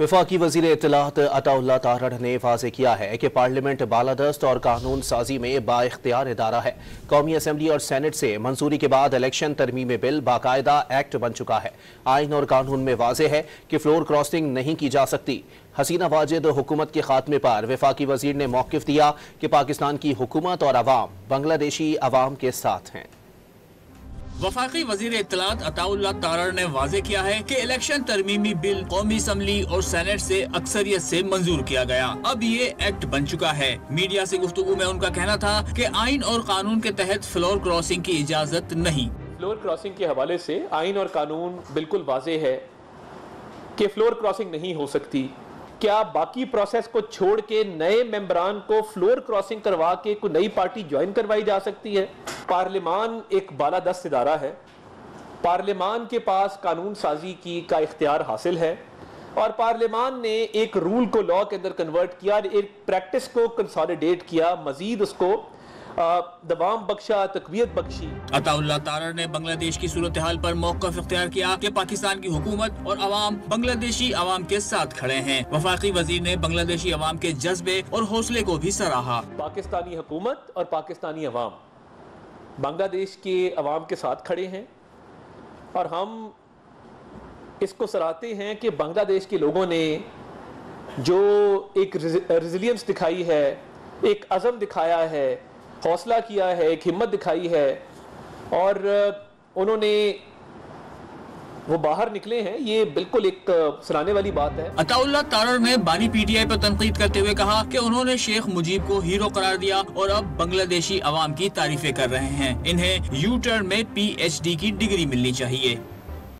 वफाकी वज़ीर इत्तलात अताउल्लाह तारड़ ने वाज़ेह किया है कि पार्लियामेंट बालादस्त और कानून साजी में बाइख्तियार इदारा है। कौमी असम्बली और सेनेट से मंजूरी के बाद इलेक्शन तरमीमी बिल बाकायदा एक्ट बन चुका है। आइन और कानून में वाज़ेह है कि फ्लोर क्रॉसिंग नहीं की जा सकती। हसीना वाजिद हुकूमत के खात्मे पर वफाकी वज़ीर ने मौक़िफ़ दिया कि पाकिस्तान की हुकूमत और अवाम बांग्लादेशी अवाम के साथ हैं। वफाकी वजीर इत्तलात अताउल्लाह तारड़ ने वाज़ेह किया है कि इलेक्शन तरमीमी बिल कौमी असम्बली और सेनेट से अक्सरियत से मंजूर किया गया, अब ये एक्ट बन चुका है। मीडिया से गुफ्तगू में उनका कहना था कि आइन और कानून के तहत फ्लोर क्रॉसिंग की इजाजत नहीं। फ्लोर क्रॉसिंग के हवाले से आइन और कानून बिल्कुल वाज़ेह है कि फ्लोर क्रॉसिंग नहीं हो सकती। क्या बाकी प्रोसेस को छोड़ के नए मेंबरान को फ्लोर क्रॉसिंग करवा के कोई नई पार्टी ज्वाइन करवाई जा सकती है? पार्लियामान एक बालादस्त इदारा है। पार्लियामान के पास कानून साजी की का इख्तियार हासिल है और पार्लियामान ने एक रूल को लॉ के अंदर कन्वर्ट किया, एक प्रैक्टिस को कंसोलिडेट किया, मजीद उसको दवाम बख्शा, तकवीयत बख्शी। अताउल्लाह तारड़ ने बांग्लादेश की सूरत हाल पर मौक़िफ़ इख्तियार किया कि पाकिस्तान की हुकूमत और अवाम बांग्लादेशी अवाम के साथ खड़े हैं। वफाकी वजीर ने बांग्लादेशी अवाम के जज्बे और हौसले को भी सराहा। पाकिस्तानी हुकूमत और पाकिस्तानी अवाम बांग्लादेश के अवाम के साथ खड़े हैं और हम इसको सराहते हैं कि बांग्लादेश के लोगों ने जो एक रेजिलियंस दिखाई है, एक अज़म दिखाया है, हौसला किया है, एक हिम्मत दिखाई है और उन्होंने वो बाहर निकले हैं, ये बिल्कुल एक सराहने वाली बात है। अताउल्लाह तारड़ ने बानी पीटीआई पर तनकीद करते हुए कहा कि उन्होंने शेख मुजीब को हीरो करार दिया और अब बांग्लादेशी अवाम की तारीफें कर रहे हैं। इन्हें यू टर्न में PhD की डिग्री मिलनी चाहिए।